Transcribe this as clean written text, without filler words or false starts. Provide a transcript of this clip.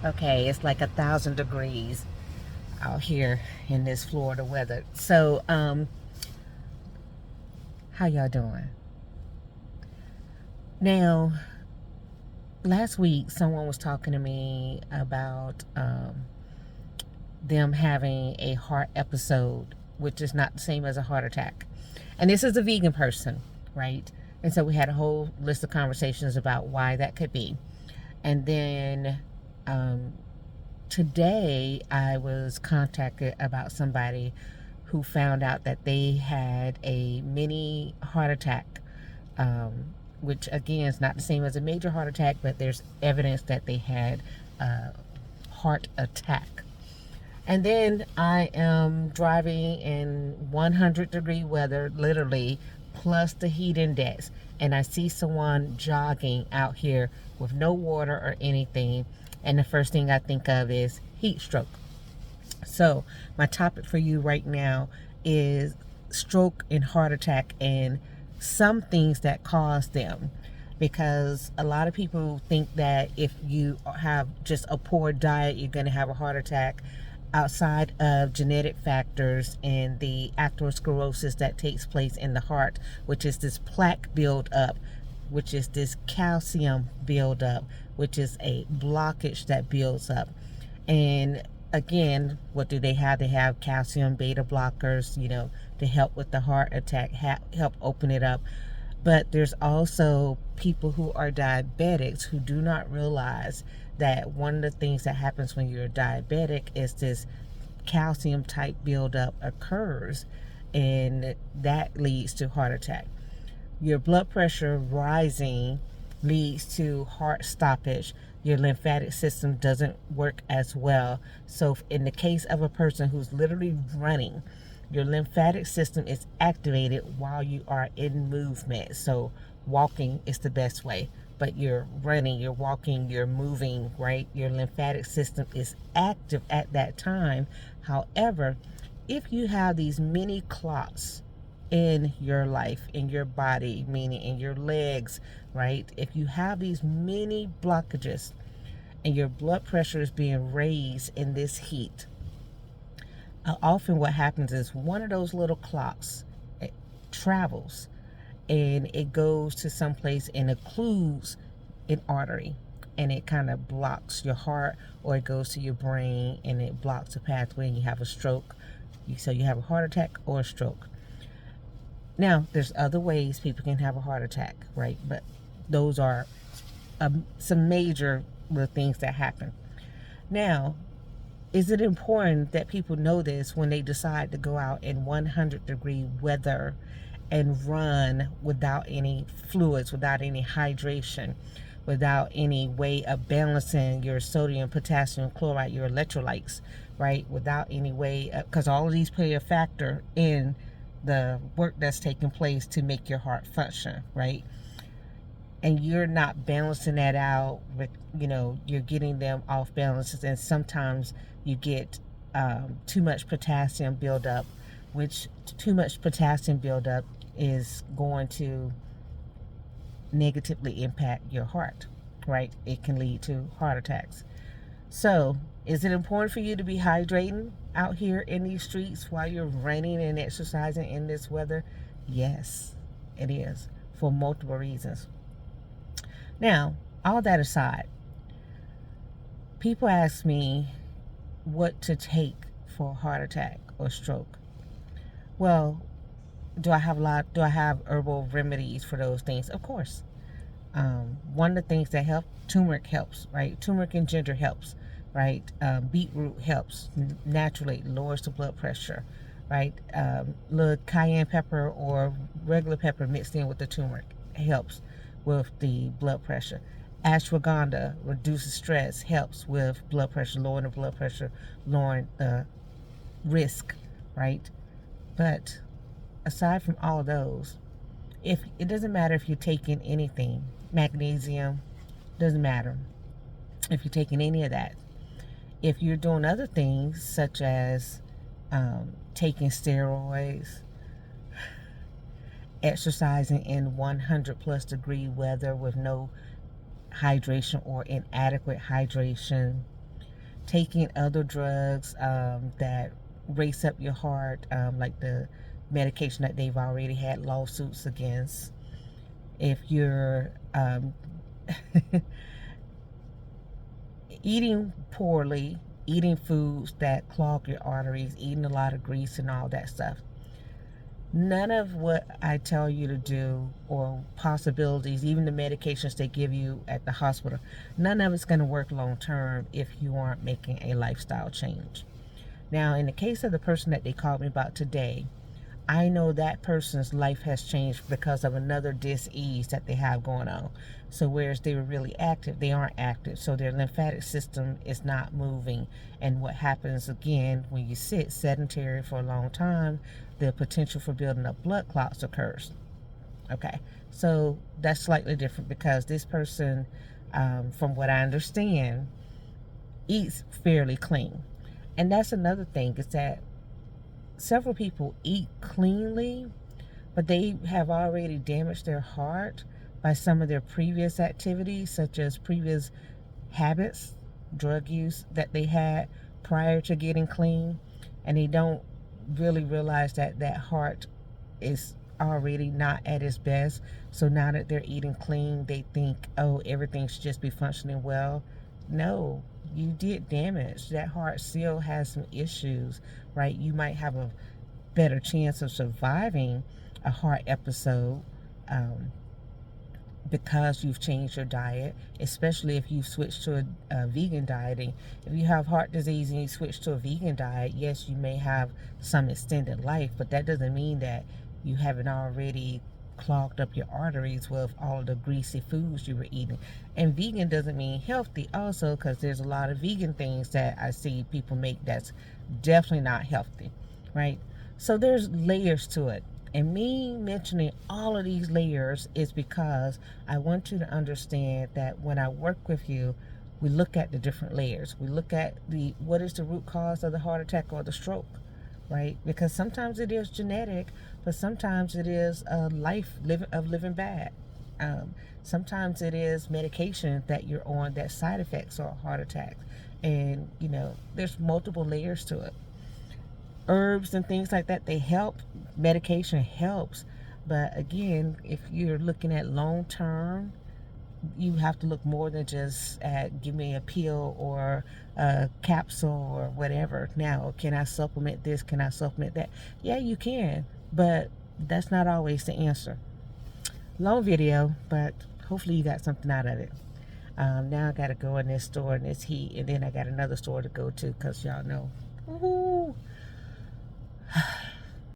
Okay, it's like 1,000 degrees out here in this Florida weather. So, how y'all doing? Now, last week someone was talking to me about them having a heart episode, which is not the same as a heart attack. And this is a vegan person, right? And so we had a whole list of conversations about why that could be. And then um, today I was contacted about somebody who found out that they had a mini heart attack, which again is not the same as a major heart attack, but there's evidence that they had a heart attack. And then I am driving in 100-degree weather, literally, plus the heat index. And I see someone jogging out here with no water or anything. And the first thing I think of is heat stroke. So, my topic for you right now is stroke and heart attack and some things that cause them. Because a lot of people think that if you have just a poor diet, you're going to have a heart attack outside of genetic factors and the atherosclerosis that takes place in the heart, which is this plaque buildup, which is this calcium buildup, which is a blockage that builds up. And again, what do they have? They have calcium beta blockers, to help with the heart attack, help open it up. But there's also people who are diabetics who do not realize that one of the things that happens when you're diabetic is this calcium type buildup occurs, and that leads to heart attack. Your blood pressure rising leads to heart stoppage. Your lymphatic system doesn't work as well. So in the case of a person who's literally running, your lymphatic system is activated while you are in movement. So walking is the best way, but you're running, you're walking, you're moving, right? Your lymphatic system is active at that time. However, if you have these mini clots in your life, in your body, meaning in your legs, right? If you have these mini blockages and your blood pressure is being raised in this heat, often what happens is one of those little clots, it travels and it goes to someplace and occludes an artery, and it kind of blocks your heart, or it goes to your brain and it blocks the pathway and you have a stroke. So you have a heart attack or a stroke. Now, there's other ways people can have a heart attack, right? But those are some major things that happen. Now, is it important that people know this when they decide to go out in 100-degree weather and run without any fluids, without any hydration, without any way of balancing your sodium, potassium, chloride, your electrolytes, right? Without any way, because all of these play a factor in the work that's taking place to make your heart function, right? And you're not balancing that out with, you're getting them off balances, and sometimes you get too much potassium buildup, which too much potassium buildup is going to negatively impact your heart, right? It can lead to heart attacks. So, is it important for you to be hydrating out here in these streets while you're running and exercising in this weather? Yes, it is, for multiple reasons. Now, all that aside, people ask me what to take for a heart attack or stroke. Well, do I have herbal remedies for those things? Of course. One of the things that help, turmeric helps, right? Turmeric and ginger helps, right? Beetroot helps naturally, lowers the blood pressure, right? Little cayenne pepper or regular pepper mixed in with the turmeric helps with the blood pressure. Ashwagandha reduces stress, helps with blood pressure, lowering the blood pressure, lowering the risk, right? But aside from all of those, if it doesn't matter if you're taking anything, magnesium, doesn't matter if you're taking any of that. If you're doing other things such as taking steroids, exercising in 100+ degree weather with no hydration or inadequate hydration, taking other drugs that race up your heart, like the medication that they've already had lawsuits against, if you're eating poorly, eating foods that clog your arteries, eating a lot of grease and all that stuff. None of what I tell you to do, or possibilities, even the medications they give you at the hospital, none of it's going to work long term if you aren't making a lifestyle change. Now, in the case of the person that they called me about today, I know that person's life has changed because of another dis-ease that they have going on. So whereas they were really active, they aren't active. So their lymphatic system is not moving. And what happens again, when you sit sedentary for a long time, the potential for building up blood clots occurs. Okay, so that's slightly different because this person, from what I understand, eats fairly clean. And that's another thing, is that several people eat cleanly, but they have already damaged their heart by some of their previous activities, such as previous habits, drug use that they had prior to getting clean. And they don't really realize that that heart is already not at its best. So now that they're eating clean, they think, oh, everything should just be functioning well. No, you did damage. That heart still has some issues, right? You might have a better chance of surviving a heart episode because you've changed your diet, especially if you've switched to a vegan dieting. If you have heart disease and you switch to a vegan diet, yes, you may have some extended life, but that doesn't mean that you haven't already clogged up your arteries with all of the greasy foods you were eating. And vegan doesn't mean healthy also, because there's a lot of vegan things that I see people make that's definitely not healthy, right? So there's layers to it. And me mentioning all of these layers is because I want you to understand that when I work with you, we look at the different layers. We look at what is the root cause of the heart attack or the stroke, right? Because sometimes it is genetic, but sometimes it is a life of living bad. Sometimes it is medication that you're on that side effects or heart attacks. And, there's multiple layers to it. Herbs and things like that, they help. Medication helps. But again, if you're looking at long term, you have to look more than just at give me a pill or a capsule or whatever. Now, can I supplement this? Can I supplement that? Yeah, you can, but that's not always the answer. Long video, but hopefully you got something out of it. Now I got to go in this store in this heat, and then I got another store to go to because y'all know. Ooh,